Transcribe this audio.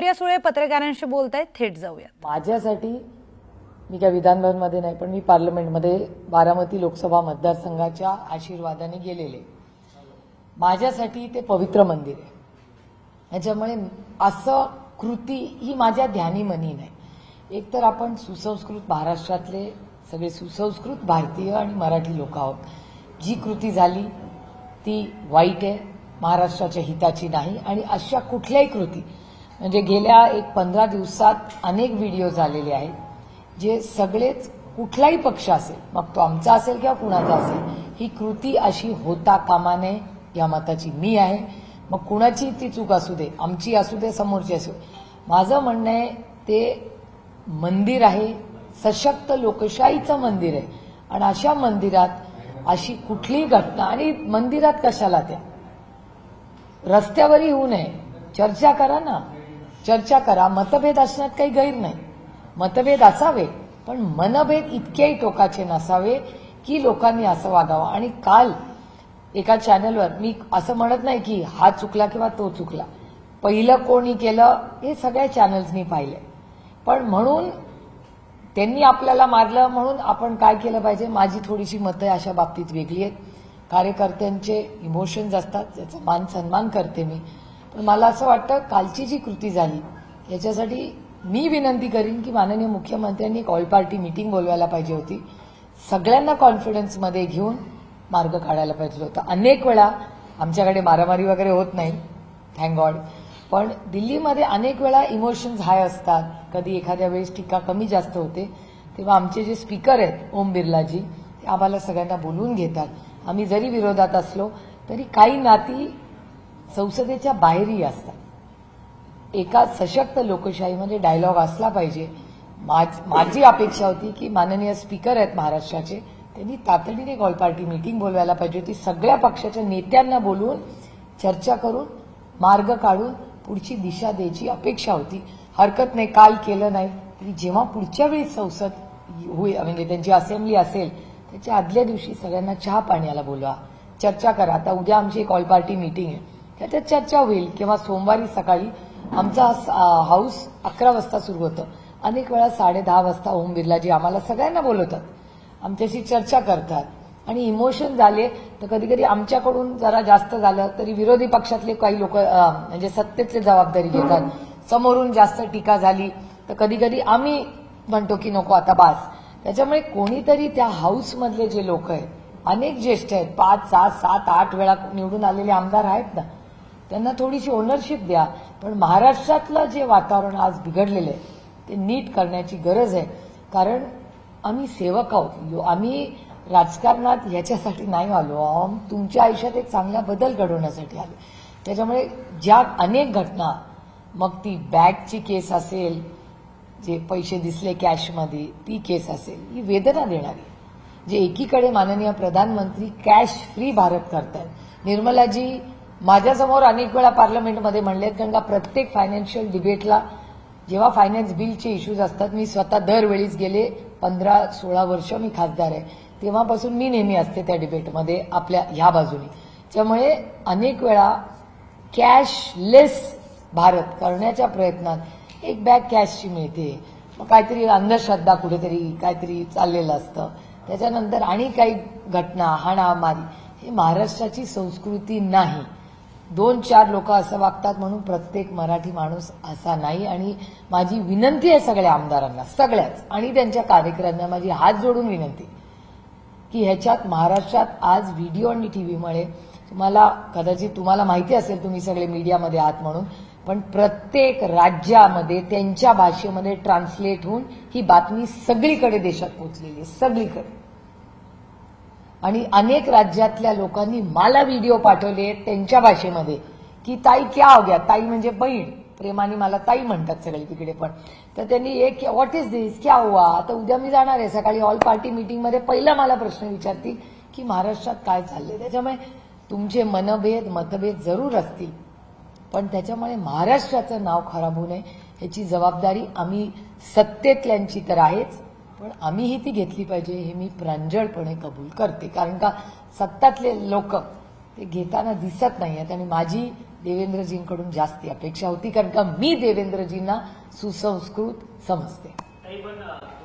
सुप्रिया सुळे पत्रकारांशी बोलतायत, थेट जाऊया। माझ्यासाठी मी काय विधानभवनमध्ये नाही, पण मी पार्लमेंटमध्ये बारामती लोकसभा मतदारसंघाच्या आशीर्वादाने गेलेले। माझ्यासाठी ते पवित्र मंदिर आहे। त्याच्यामुळे असं कृती ही माझ्या ध्यानीमनी नाही। एक तर आपण सुसंस्कृत महाराष्ट्रातले सगळे सुसंस्कृत भारतीय आणि मराठी लोक आहोत। जी कृती झाली ती वाईट आहे, महाराष्ट्राच्या हिताची नाही। आणि अशा कुठल्याही कृती म्हणजे गेल्या 15 दिवसात अनेक व्हिडिओ झालेले आहेत जे सगळेच कुठलाही पक्ष असेल, मग तो आमचा असेल किंवा कुणाचा असेल, ही कृती अशी होता कामा नये या मताची मी आहे। मग कुणाची ती चूक असू दे, आमची असू दे, समोरची असू दे, माझं म्हणणं आहे ते मंदिर आहे, सशक्त लोकशाहीचं मंदिर आहे। आणि अशा मंदिरात अशी कुठलीही घटना, आणि मंदिरात कशाला त्या रस्त्यावरही होऊ नये, चर्चा करा ना, चर्चा करा। मतभेद असण्यात काही गैर नाही, मतभेद असावे, पण मनभेद इतकेही टोकाचे नसावे की लोकांनी असं वागावं। आणि काल एका चॅनलवर मी असं म्हणत नाही की हा चुकला किंवा तो चुकला, पहिलं कोणी केलं हे सगळ्या चॅनल्सनी पाहिलंय, पण म्हणून त्यांनी आपल्याला मारलं म्हणून आपण काय केलं पाहिजे, माझी थोडीशी मतं अशा बाबतीत वेगळी आहेत। कार्यकर्त्यांचे इमोशन्स असतात, त्याचा मान सन्मान करते मी, पण मला असं वाटतं कालची जी कृती झाली याच्यासाठी मी विनंती करीन की माननीय मुख्यमंत्र्यांनी एक ऑल पार्टी मीटिंग बोलवायला पाहिजे होती, सगळ्यांना कॉन्फिडन्समध्ये घेऊन मार्ग काढायला पाहिजे होता। अनेक वेळा आमच्याकडे मारामारी वगैरे होत नाही, थँक गॉड, पण दिल्लीमध्ये अनेक वेळा इमोशन्स हाय असतात, कधी एखाद्या वेळेस टीका कमी जास्त होते, तेव्हा आमचे जे स्पीकर आहेत ओम बिर्लाजी ते आम्हाला सगळ्यांना बोलवून घेतात। आम्ही जरी विरोधात असलो तरी काही नाती संसदेच्या बाहेरही असतात। एका सशक्त लोकशाहीमध्ये डायलॉग असला पाहिजे। माझी अपेक्षा होती की माननीय स्पीकर आहेत महाराष्ट्राचे, त्यांनी तातडीने एक ऑल पार्टी मीटिंग बोलवायला पाहिजे होती, सगळ्या पक्षाच्या नेत्यांना बोलवून चर्चा करून मार्ग काढून पुढची दिशा द्यायची अपेक्षा होती। हरकत नाही, काल केलं नाही तरी जेव्हा पुढच्या वेळी संसद होईल, म्हणजे त्यांची असेंब्ली असेल त्याच्या आदल्या दिवशी सगळ्यांना चहा पाण्याला बोलवा, चर्चा करा। आता उद्या आमची एक ऑल पार्टी मीटिंग आहे, त्याच्यात चर्चा होईल, किंवा सोमवारी सकाळी आमचा हाऊस 11 वाजता सुरू होतं, अनेक वेळा 10:30 वाजता ओम बिर्लाजी आम्हाला सगळ्यांना बोलवतात, आमच्याशी चर्चा करतात। आणि इमोशन झाले तर कधी कधी आमच्याकडून जरा जास्त झालं तरी विरोधी पक्षातले काही लोक म्हणजे सत्तेतले जबाबदारी घेतात, समोरून जास्त टीका झाली तर कधी कधी आम्ही म्हणतो की नको आता बास। त्याच्यामुळे कोणीतरी त्या हाऊसमधले जे लोक आहेत, अनेक ज्येष्ठ आहेत, 5, 6, 7, 8 वेळा निवडून आलेले आमदार आहेत ना, त्यांना थोडीशी ओनरशिप द्या। पण महाराष्ट्रातलं जे वातावरण आज बिघडलेलं आहे ते नीट करण्याची गरज आहे, कारण आम्ही सेवक आहोत, आम्ही राजकारणात ह्याच्यासाठी नाही आलो, तुमच्या आयुष्यात एक चांगला बदल घडवण्यासाठी आलो। त्याच्यामुळे ज्या अनेक घटना, मग ती बॅगची केस असेल, जे पैसे दिसले कॅशमध्ये ती केस असेल, ही वेदना देणारी, जे एकीकडे माननीय प्रधानमंत्री कॅश फ्री भारत करतात, निर्मलाजी माझ्यासमोर अनेक वेळा पार्लमेंटमध्ये म्हणलेत, कारण का प्रत्येक फायनान्शियल डिबेटला जेव्हा फायनान्स बिलचे इश्यूज असतात, मी स्वतः दरवेळीच गेले 15-16 वर्ष मी खासदार आहे, तेव्हापासून मी नेहमी असते त्या डिबेटमध्ये आपल्या ह्या बाजूने। त्यामुळे अनेक वेळा कॅशलेस भारत करण्याच्या प्रयत्नात एक बॅग कॅशची मिळते, मग काहीतरी अंधश्रद्धा कुठेतरी काहीतरी चाललेलं असतं, त्याच्यानंतर आणि काही घटना हाणामारी, हे महाराष्ट्राची संस्कृती नाही। 2-4 लोक असं वागतात म्हणून प्रत्येक मराठी माणूस असा नाही। आणि माझी विनंती आहे सगळ्या आमदारांना, सगळ्याच, आणि त्यांच्या कार्यकर्त्यांना माझी हात जोडून विनंती की ह्याच्यात महाराष्ट्रात आज व्हिडिओ आणि टीव्हीमुळे तुम्हाला माहिती असेल, तुम्ही सगळे मीडियामध्ये आहात म्हणून, पण प्रत्येक राज्यामध्ये त्यांच्या भाषेमध्ये ट्रान्सलेट होऊन ही बातमी सगळीकडे देशात पोहोचलेली आहे, सगळीकडे। आणि अनेक राज्यातल्या लोकांनी मला व्हिडिओ पाठवले त्यांच्या भाषेमध्ये की ताई क्या हो गया, ताई म्हणजे बहीण, प्रेमाने मला ताई म्हणतात सगळे तिकडे पण, तर त्यांनी एक व्हॉट इज दिस, क्या हुआ। आता उद्या मी जाणार आहे सकाळी ऑल पार्टी मीटिंगमध्ये, पहिला मला प्रश्न विचारतील की महाराष्ट्रात काय चाललंय। त्याच्यामुळे तुमचे मतभेद जरूर असतील, पण त्याच्यामुळे महाराष्ट्राचं नाव खराब होऊ नये याची जबाबदारी आम्ही सत्तेतल्यांची तर आहेच, पण आम्हीही ती घेतली पाहिजे, हे मी प्रांजळपणे कबूल करते। कारण का सत्तातले लोक ते घेताना दिसत नाहीयेत आणि माझी देवेंद्रजींकडून जास्ती अपेक्षा होती, कारण का मी देवेंद्रजींना सुसंस्कृत समजते.